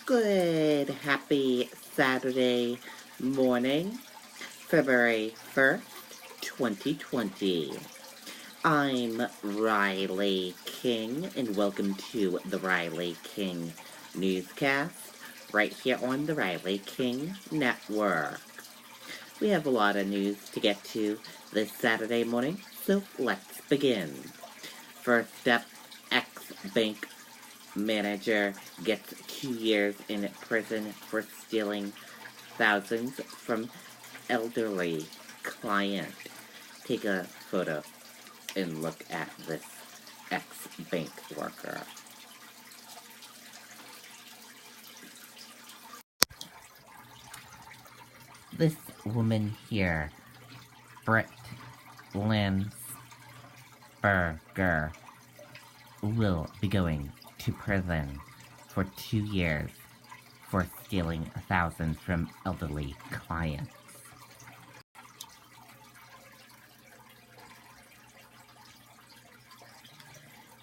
Good, happy Saturday morning, February 1st, 2020. I'm Riley King, and welcome to the Riley King Newscast, right here on the Riley King Network. We have a lot of news to get to this Saturday morning, so let's begin. First up, ex-bank manager gets 2 years in prison for stealing thousands from elderly client. Take a photo and look at this ex-bank worker. This woman here, Britt Landsberger, will be going to prison for 2 years for stealing thousands from elderly clients.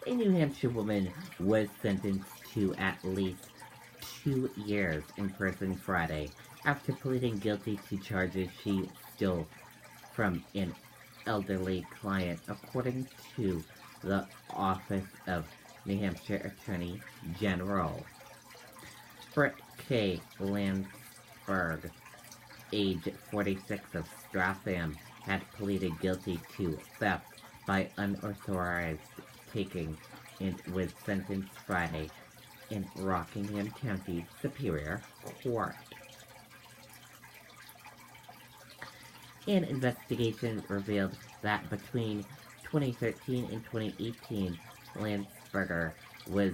A New Hampshire woman was sentenced to at least 2 years in prison Friday after pleading guilty to charges she stole from an elderly client, according to the Office of New Hampshire Attorney General. Britt K. Landsberg, age 46 of Stratham, had pleaded guilty to theft by unauthorized taking and was sentenced Friday in Rockingham County Superior Court. An investigation revealed that between 2013 and 2018, Landsberger was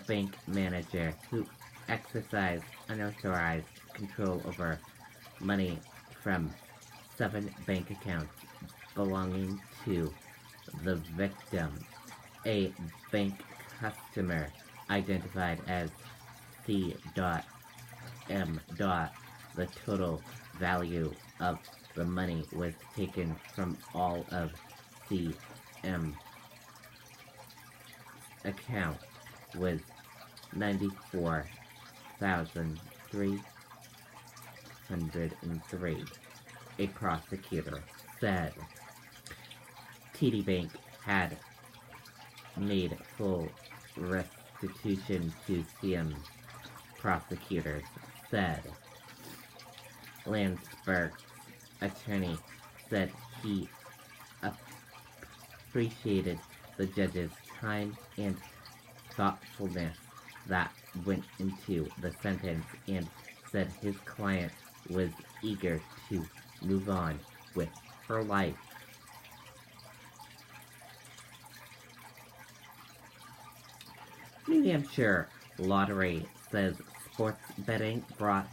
bank manager who exercised unauthorized control over money from 7 bank accounts belonging to the victim. A bank customer identified as C.M. The total value of the money was taken from all of C.M. account was $94,303, a prosecutor said. TD Bank had made full restitution to CM, prosecutors said. Landsberg's attorney said he appreciated the judge's time and thoughtfulness that went into the sentence and said his client was eager to move on with her life. New Hampshire Lottery says sports betting brought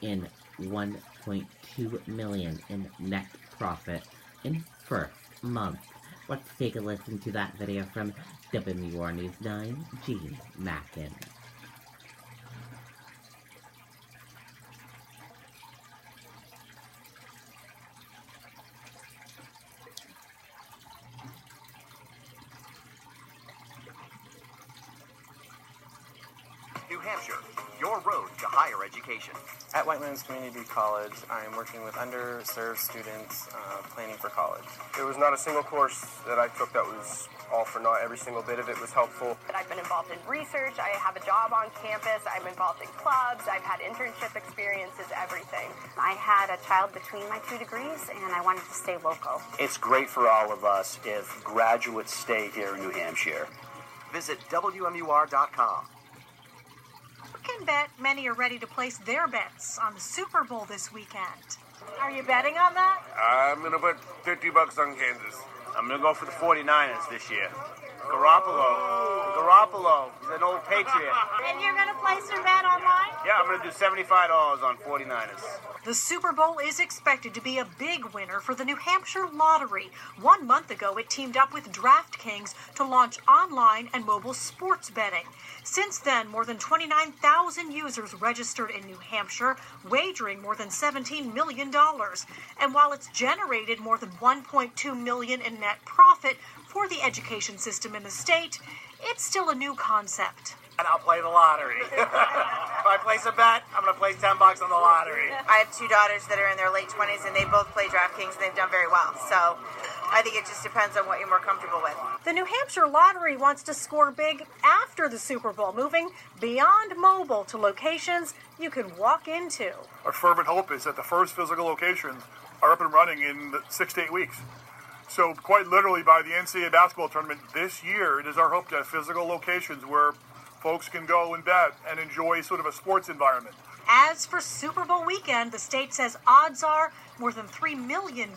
in $1.2 million in net profit in first month. Let's take a listen to that video from WR News 9, Gene Mackin. New Hampshire, your road to higher education. At Whitelands Community College, I am working with underserved students planning for college. There was not a single course that I took that was all for naught. Every single bit of it was helpful. I've been involved in research. I have a job on campus. I'm involved in clubs. I've had internship experiences, everything. I had a child between my 2 degrees, and I wanted to stay local. It's great for all of us if graduates stay here in New Hampshire. Visit WMUR.com. Can bet many are ready to place their bets on the Super Bowl this weekend. Are you betting on that? I'm going to put $50 on Kansas. I'm going to go for the 49ers this year. Garoppolo, he's an old Patriot. And you're going to place your bet online? Yeah, I'm going to do $75 on 49ers. The Super Bowl is expected to be a big winner for the New Hampshire Lottery. 1 month ago, it teamed up with DraftKings to launch online and mobile sports betting. Since then, more than 29,000 users registered in New Hampshire, wagering more than $17 million. And while it's generated more than $1.2 million in net profit for the education system in the state, it's still a new concept. and I'll play the lottery. If I place a bet, I'm going to place $10 on the lottery. I have two daughters that are in their late 20s, and they both play DraftKings, and they've done very well. So I think it just depends on what you're more comfortable with. The New Hampshire Lottery wants to score big after the Super Bowl, moving beyond mobile to locations you can walk into. Our fervent hope is that the first physical locations are up and running in 6 to 8 weeks. So quite literally by the NCAA basketball tournament this year, it is our hope to have physical locations where folks can go and bet and enjoy sort of a sports environment. As for Super Bowl weekend, the state says odds are more than $3 million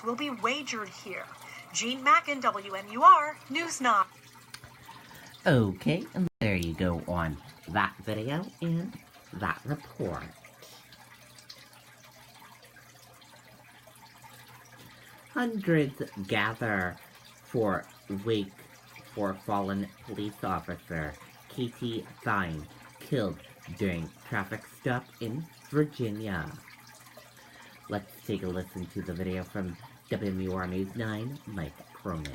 will be wagered here. Jean Mackin, WMUR, News 9. Okay, and there you go on that video and that report. Hundreds gather for wake for fallen police officer Katie Thine, killed during traffic stop in Virginia. Let's take a listen to the video from WMUR News 9, Mike Cronin.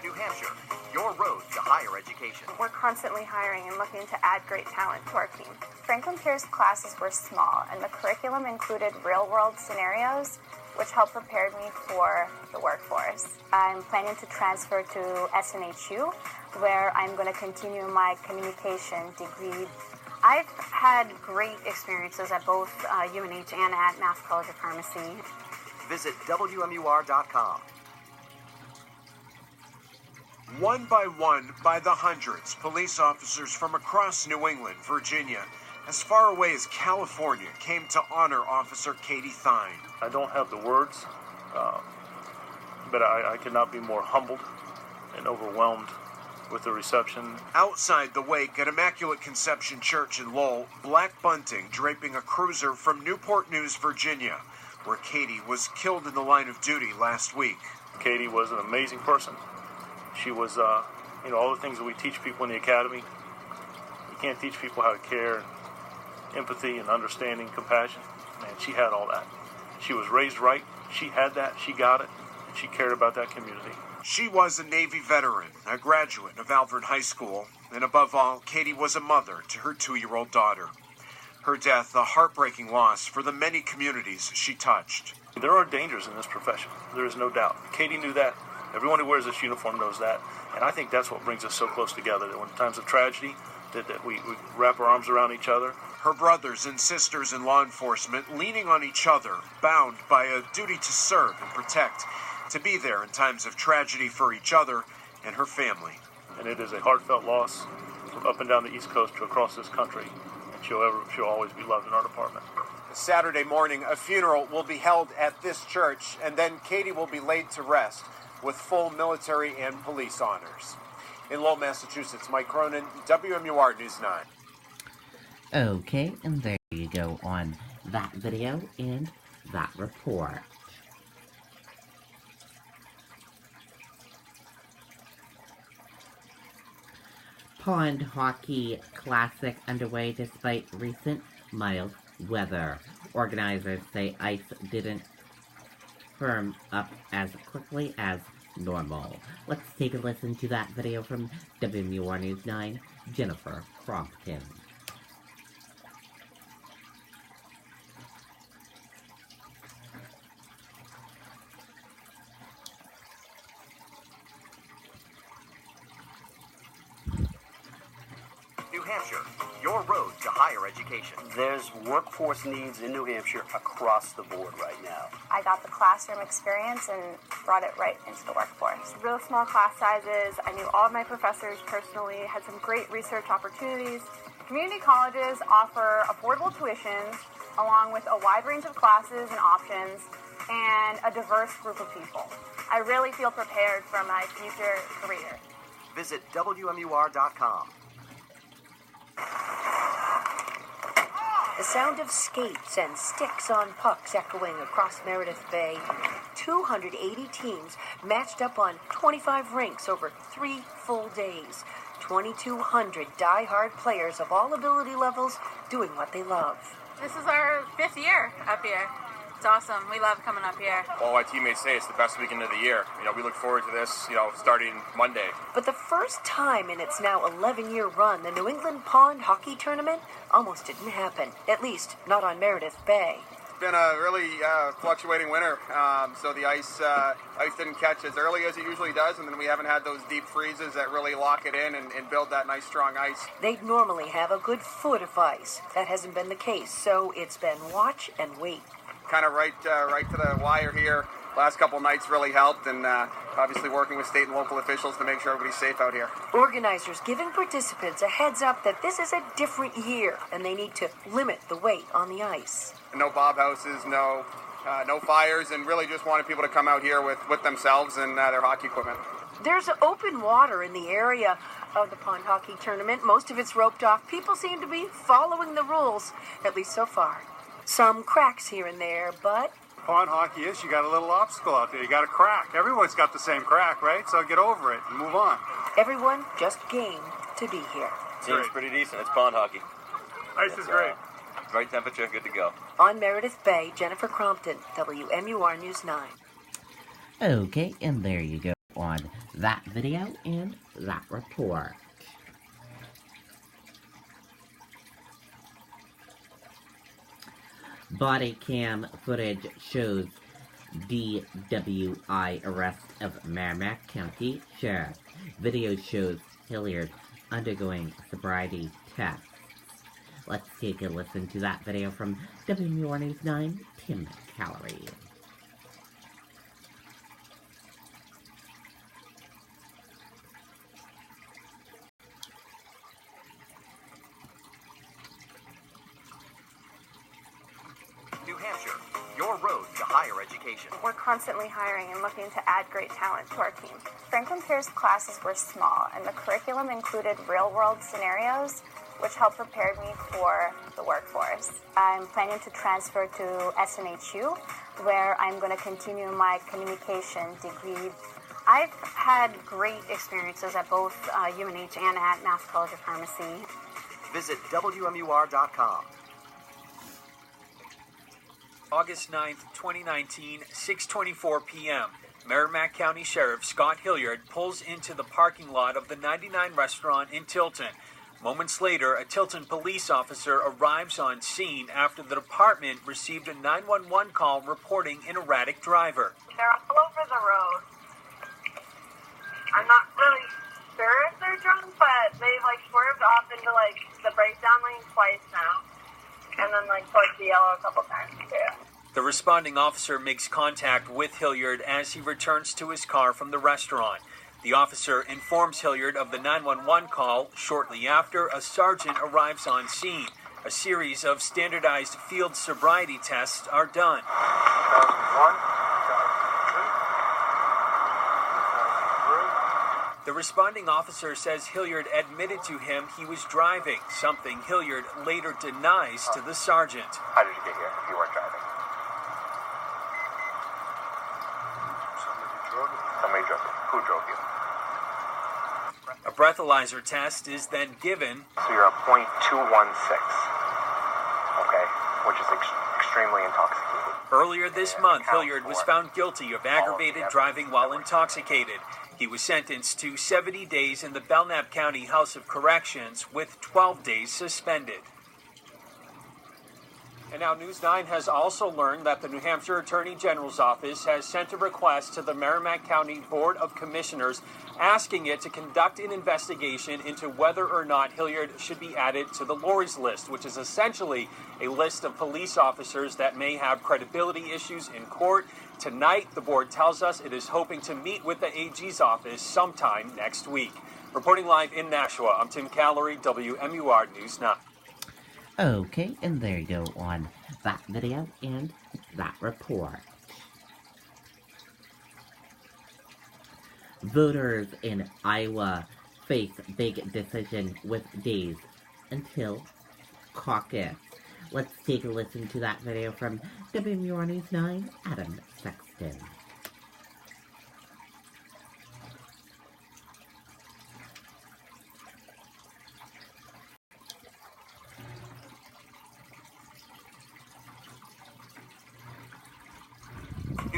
New Hampshire, your road to higher education. We're constantly hiring and looking to add great talent to our team. Franklin Pierce classes were small, and the curriculum included real-world scenarios, which helped prepare me for the workforce. I'm planning to transfer to SNHU, where I'm going to continue my communication degree. I've had great experiences at both UNH and at Mass College of Pharmacy. Visit WMUR.com. One by the hundreds, police officers from across New England, Virginia, as far away as California, came to honor Officer Katie Thine. I don't have the words, but I cannot be more humbled and overwhelmed with the reception. Outside the wake at Immaculate Conception Church in Lowell, black bunting draping a cruiser from Newport News, Virginia, where Katie was killed in the line of duty last week. Katie was an amazing person. She was, all the things that we teach people in the academy. You can't teach people how to care, empathy and understanding, compassion. Man, she had all that. She was raised right. She had that. She got it. And she cared about that community. She was a Navy veteran, a graduate of Alvord High School, and above all, Katie was a mother to her 2-year-old daughter. Her death, a heartbreaking loss for the many communities she touched. There are dangers in this profession. There is no doubt. Katie knew that. Everyone who wears this uniform knows that. And I think that's what brings us so close together, that when times of tragedy, that we wrap our arms around each other. Her brothers and sisters in law enforcement leaning on each other, bound by a duty to serve and protect, to be there in times of tragedy for each other and her family. And it is a heartfelt loss from up and down the East Coast to across this country. And she'll always be loved in our department. Saturday morning, a funeral will be held at this church, and then Katie will be laid to rest with full military and police honors. In Lowell, Massachusetts, Mike Cronin, WMUR News 9. Okay, and there you go on that video and that report. Pond Hockey Classic underway despite recent mild weather. Organizers say ice didn't firm up as quickly as normal. Let's take a listen to that video from WMUR News 9, Jennifer Crompton. New Hampshire, your road to higher education. There's workforce needs in New Hampshire across the board right now. I got the classroom experience and brought it right into the workforce. Real small class sizes. I knew all of my professors personally, had some great research opportunities. Community colleges offer affordable tuitions along with a wide range of classes and options and a diverse group of people. I really feel prepared for my future career. Visit WMUR.com. The sound of skates and sticks on pucks echoing across Meredith Bay. 280 teams matched up on 25 rinks over 3 full days. 2,200 die-hard players of all ability levels doing what they love. This is our 5th year up here. It's awesome. We love coming up here. All my teammates say it's the best weekend of the year. We look forward to this, starting Monday. But the first time in its now 11-year run, the New England Pond Hockey Tournament almost didn't happen, at least not on Meredith Bay. It's been a really fluctuating winter, so the ice didn't catch as early as it usually does, and then we haven't had those deep freezes that really lock it in and build that nice strong ice. They'd normally have a good foot of ice. That hasn't been the case, so it's been watch and wait. Kind of right to the wire here. Last couple nights really helped, and obviously working with state and local officials to make sure everybody's safe out here. Organizers giving participants a heads up that this is a different year, and they need to limit the weight on the ice. No bob houses, no fires, and really just wanted people to come out here with themselves and their hockey equipment. There's open water in the area of the Pond Hockey Tournament. Most of it's roped off. People seem to be following the rules, at least so far. Some cracks here and there, but... Pond hockey is, you got a little obstacle out there. You got a crack. Everyone's got the same crack, right? So get over it and move on. Everyone just game to be here. Seems pretty decent. It's pond hockey. Ice is great. Right temperature, good to go. On Meredith Bay, Jennifer Crompton, WMUR News 9. Okay, and there you go on that video and that report. Body cam footage shows DWI arrest of Merrimack County Sheriff. Video shows Hilliard undergoing sobriety tests. Let's take a listen to that video from WMUR News 9, Tim Callery. New Hampshire, your road to higher education. We're constantly hiring and looking to add great talent to our team. Franklin Pierce classes were small, and the curriculum included real-world scenarios, which helped prepare me for the workforce. I'm planning to transfer to SNHU, where I'm going to continue my communication degree. I've had great experiences at both UNH and at Mass College of Pharmacy. Visit WMUR.com. August 9th, 2019, 6:24 p.m. Merrimack County Sheriff Scott Hilliard pulls into the parking lot of the 99 restaurant in Tilton. Moments later, a Tilton police officer arrives on scene after the department received a 911 call reporting an erratic driver. They're all over the road. I'm not really sure if they're drunk, but they've swerved off into the breakdown lane twice now. And then towards the yellow a couple times too. The responding officer makes contact with Hilliard as he returns to his car from the restaurant. The officer informs Hilliard of the 911 call. Shortly after, a sergeant arrives on scene. A series of standardized field sobriety tests are done. The responding officer says Hilliard admitted to him he was driving, something Hilliard later denies to the sergeant. How did you get here if you weren't driving? Somebody drove you. Who drove you? A breathalyzer test is then given. So you're a .216, okay, which is extremely intoxicated. Earlier this month, Hilliard was found guilty of aggravated driving while intoxicated. He was sentenced to 70 days in the Belknap County House of Corrections with 12 days suspended. And now News 9 has also learned that the New Hampshire Attorney General's office has sent a request to the Merrimack County Board of Commissioners asking it to conduct an investigation into whether or not Hilliard should be added to the Lori's list, which is essentially a list of police officers that may have credibility issues in court. Tonight, the board tells us it is hoping to meet with the AG's office sometime next week. Reporting live in Nashua, I'm Tim Callery, WMUR News 9. Okay, and there you go on that video and that report. Voters in Iowa face big decision with days until caucus. Let's take a listen to that video from WMUR News 9, Adam Sexton.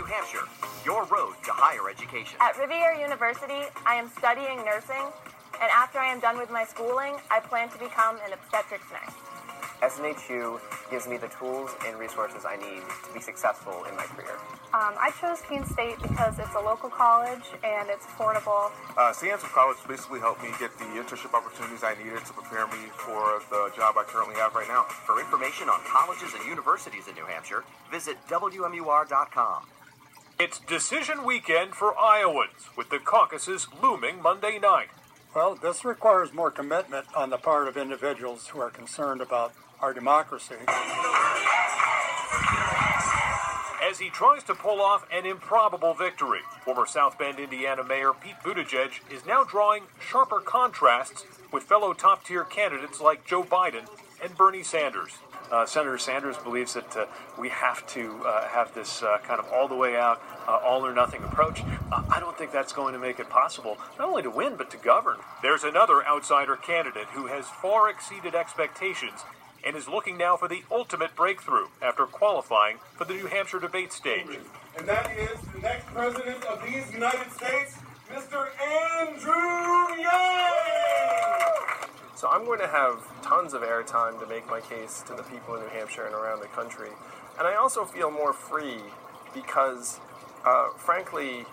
Hampshire, your road to higher education. At Riviera University, I am studying nursing, and after I am done with my schooling, I plan to become an obstetrics nurse. SNHU gives me the tools and resources I need to be successful in my career. I chose Keene State because it's a local college and it's affordable. St. College basically helped me get the internship opportunities I needed to prepare me for the job I currently have right now. For information on colleges and universities in New Hampshire, visit WMUR.com. It's decision weekend for Iowans, with the caucuses looming Monday night. Well, this requires more commitment on the part of individuals who are concerned about our democracy. As he tries to pull off an improbable victory, former South Bend, Indiana Mayor Pete Buttigieg is now drawing sharper contrasts with fellow top-tier candidates like Joe Biden and Bernie Sanders. Senator Sanders believes that we have to have this kind of all-the-way-out, all-or-nothing approach. I don't think that's going to make it possible, not only to win, but to govern. There's another outsider candidate who has far exceeded expectations and is looking now for the ultimate breakthrough after qualifying for the New Hampshire debate stage. And that is the next president of these United States, Mr. Andrew Yang! So I'm going to have tons of airtime to make my case to the people in New Hampshire and around the country. And I also feel more free because, frankly,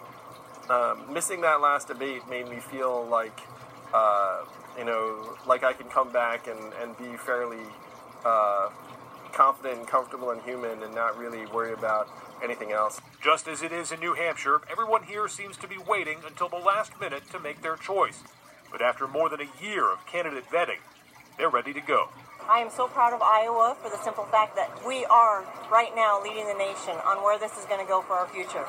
missing that last debate made me feel like, like I can come back and be fairly confident and comfortable and human and not really worry about anything else. Just as it is in New Hampshire, everyone here seems to be waiting until the last minute to make their choice. But after more than a year of candidate vetting, they're ready to go. I am so proud of Iowa for the simple fact that we are right now leading the nation on where this is going to go for our future.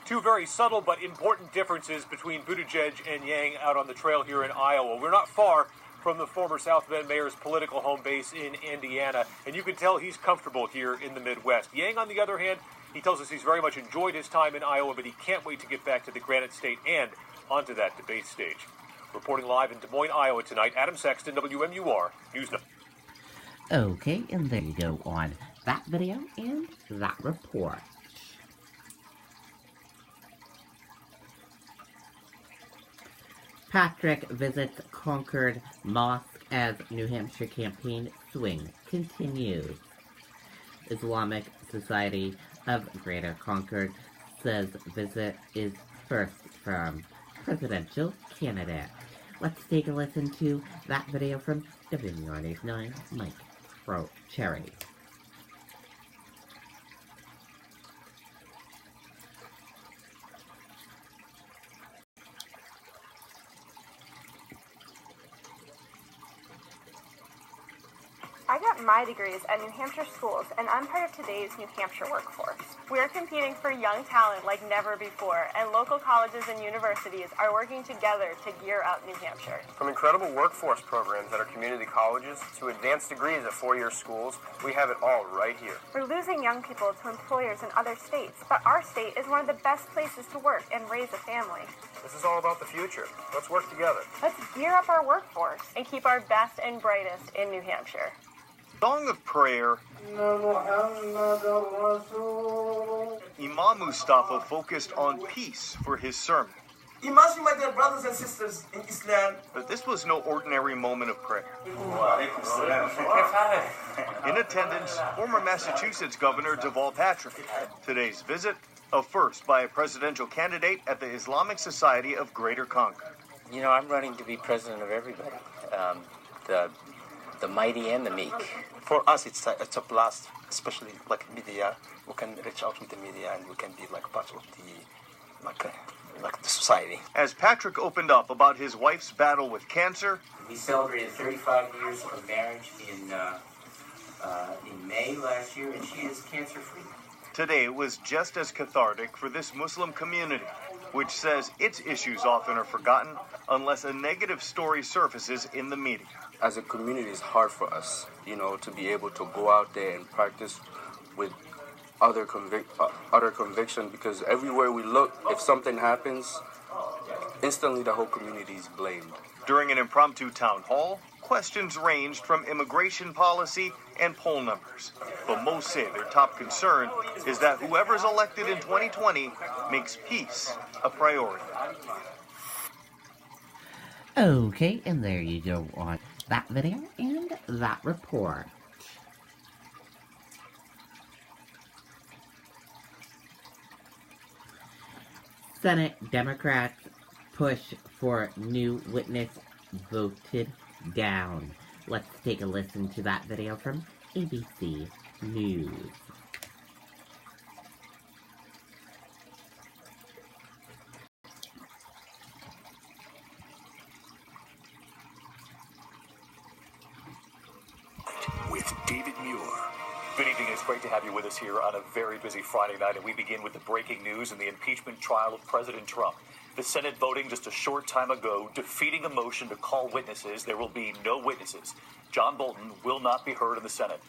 Two very subtle but important differences between Buttigieg and Yang out on the trail here in Iowa. We're not far from the former South Bend mayor's political home base in Indiana, and you can tell he's comfortable here in the Midwest. Yang, on the other hand, he tells us he's very much enjoyed his time in Iowa, but he can't wait to get back to the Granite State and onto that debate stage. Reporting live in Des Moines, Iowa tonight, Adam Sexton, WMUR News. Okay, and there you go on that video and that report. Patrick visits Concord Mosque as New Hampshire campaign swing continues. Islamic Society of Greater Concord says visit is first from presidential candidate. Let's take a listen to that video from WMUR News 9, Mike Cherry. I got my degrees at New Hampshire schools, and I'm part of today's New Hampshire workforce. We're competing for young talent like never before, and local colleges and universities are working together to gear up New Hampshire. From incredible workforce programs at our community colleges to advanced degrees at four-year schools, we have it all right here. We're losing young people to employers in other states, but our state is one of the best places to work and raise a family. This is all about the future. Let's work together. Let's gear up our workforce and keep our best and brightest in New Hampshire. Song of Prayer, Imam Mustafa focused on peace for his sermon. Imagine, my dear brothers and sisters in Islam. But this was no ordinary moment of prayer. In attendance, former Massachusetts Governor Deval Patrick. Today's visit, a first by a presidential candidate at the Islamic Society of Greater Concord. You know, I'm running to be president of everybody. The mighty and the meek. For us, it's a blast, especially like media. We can reach out with the media and we can be like part of the like the society. As Patrick opened up about his wife's battle with cancer, We celebrated 35 years of marriage in May last year, and she is cancer-free. today was just as cathartic for this Muslim community, which says its issues often are forgotten unless a negative story surfaces in the media. As a community, it's hard for us, to be able to go out there and practice with other conviction, because everywhere we look, if something happens, instantly the whole community is blamed. During an impromptu town hall, questions ranged from immigration policy and poll numbers. But most say their top concern is that whoever's elected in 2020 makes peace a priority. Okay, and there you go on that video and that report. Senate Democrats push for new witness voted down. Let's take a listen to that video from ABC News. With David Muir. Good evening. It's great to have you with us here on a very busy Friday night, and we begin with the breaking news in the impeachment trial of President Trump. The Senate voting just a short time ago, defeating a motion to call witnesses. There will be no witnesses. John Bolton will not be heard in the Senate.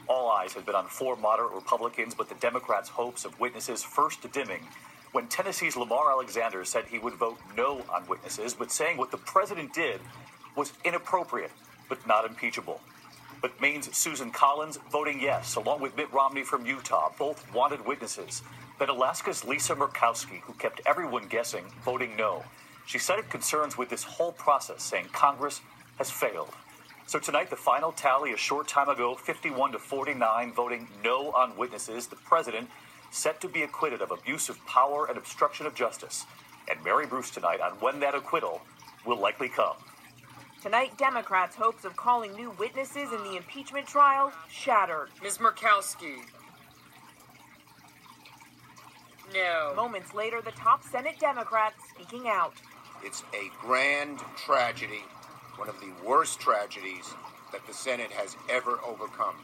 All eyes have been on 4 moderate Republicans, but the Democrats' hopes of witnesses first dimming when Tennessee's Lamar Alexander said he would vote no on witnesses, but saying what the president did was inappropriate, but not impeachable. But Maine's Susan Collins voting yes, along with Mitt Romney from Utah. Both wanted witnesses. But Alaska's Lisa Murkowski, who kept everyone guessing, voting no. She cited concerns with this whole process, saying Congress has failed. So tonight, the final tally a short time ago, 51-49, voting no on witnesses. The president set to be acquitted of abuse of power and obstruction of justice. And Mary Bruce tonight on when that acquittal will likely come. Tonight, Democrats' hopes of calling new witnesses in the impeachment trial shattered. Ms. Murkowski. No. Moments later, the top Senate Democrats speaking out. It's a grand tragedy, one of the worst tragedies that the Senate has ever overcome.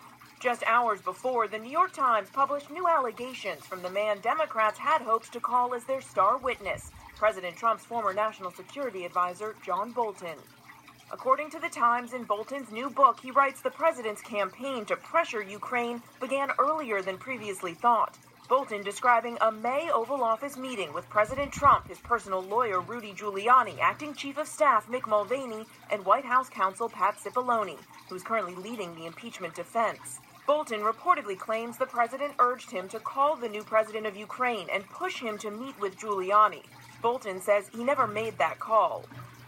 Just hours before, the New York Times published new allegations from the man Democrats had hopes to call as their star witness, President Trump's former national security advisor, John Bolton. According to the Times, in Bolton's new book, he writes the president's campaign to pressure Ukraine began earlier than previously thought. Bolton describing a May Oval Office meeting with President Trump, his personal lawyer Rudy Giuliani, acting chief of staff Mick Mulvaney, and White House counsel Pat Cipollone, who's currently leading the impeachment defense. Bolton reportedly claims the president urged him to call the new president of Ukraine and push him to meet with Giuliani. Bolton says he never made that call.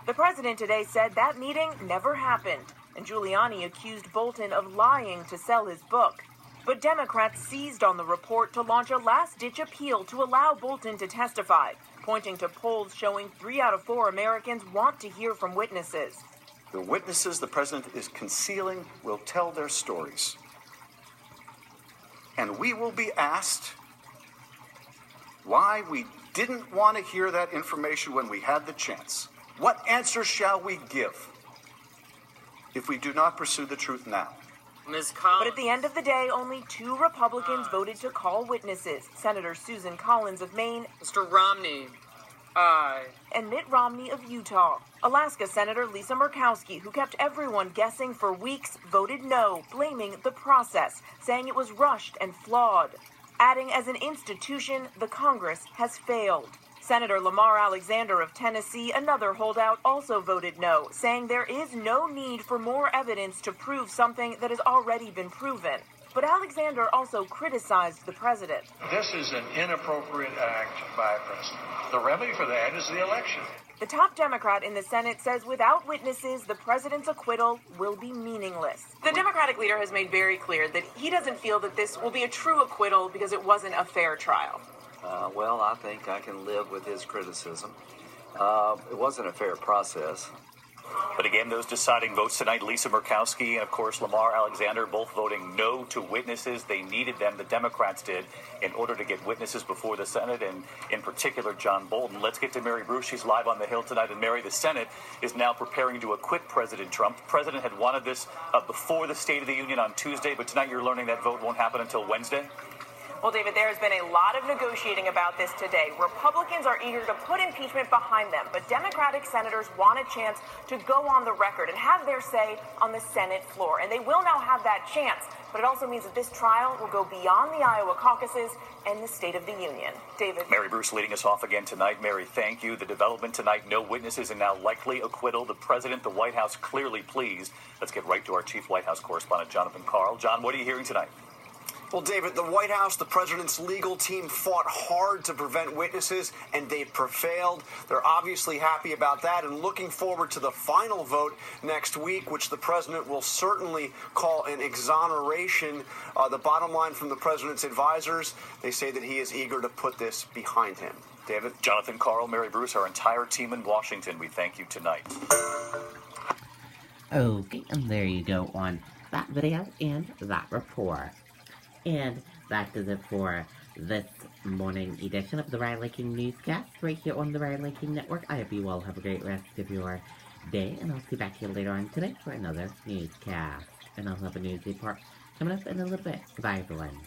The president today said that meeting never happened, and Giuliani accused Bolton of lying to sell his book. But Democrats seized on the report to launch a last-ditch appeal to allow Bolton to testify, pointing to polls showing 3 out of 4 Americans want to hear from witnesses. The witnesses the president is concealing will tell their stories. And we will be asked why we didn't want to hear that information when we had the chance. What answer shall we give if we do not pursue the truth now? Ms. Collins. But at the end of the day, only 2 Republicans voted to call witnesses, Senator Susan Collins of Maine, Mr. Romney, aye, and Mitt Romney of Utah. Alaska Senator Lisa Murkowski, who kept everyone guessing for weeks, voted no, blaming the process, saying it was rushed and flawed. Adding, as an institution, the Congress has failed. Senator Lamar Alexander of Tennessee, another holdout, also voted no, saying there is no need for more evidence to prove something that has already been proven. But Alexander also criticized the president. This is an inappropriate act by a president. The remedy for that is the election. The top Democrat in the Senate says without witnesses, the president's acquittal will be meaningless. The Democratic leader has made very clear that he doesn't feel that this will be a true acquittal because it wasn't a fair trial. Well, I think I can live with his criticism. It wasn't a fair process. But again, those deciding votes tonight, Lisa Murkowski and, of course, Lamar Alexander, both voting no to witnesses. They needed them, the Democrats did, in order to get witnesses before the Senate, and in particular, John Bolton. Let's get to Mary Bruce. She's live on the Hill tonight. And, Mary, the Senate is now preparing to acquit President Trump. The president had wanted this before the State of the Union on Tuesday, but tonight you're learning that vote won't happen until Wednesday? Well, David, there has been a lot of negotiating about this today. Republicans are eager to put impeachment behind them, but Democratic senators want a chance to go on the record and have their say on the Senate floor. And they will now have that chance but it also means that this trial will go beyond the Iowa caucuses and the State of the Union. David. Mary Bruce leading us off again tonight. Mary, thank you. The development tonight, no witnesses and now likely acquittal. The president, the White House clearly pleased. Let's get right to our chief White House correspondent, Jonathan Karl. John, what are you hearing tonight? Well, David, the White House, the president's legal team fought hard to prevent witnesses, and they prevailed. They're obviously happy about that and looking forward to the final vote next week, which the president will certainly call an exoneration. The bottom line from the president's advisors, they say that he is eager to put this behind him. David? Jonathan Karl, Mary Bruce, our entire team in Washington, we thank you tonight. Okay, and there you go on that video and that report. And that does it for this morning edition of the Riley King Newscast right here on the Riley King Network. I hope you all have a great rest of your day, and I'll see you back here later on today for another newscast. And I'll have a news report coming up in a little bit. Bye, everyone.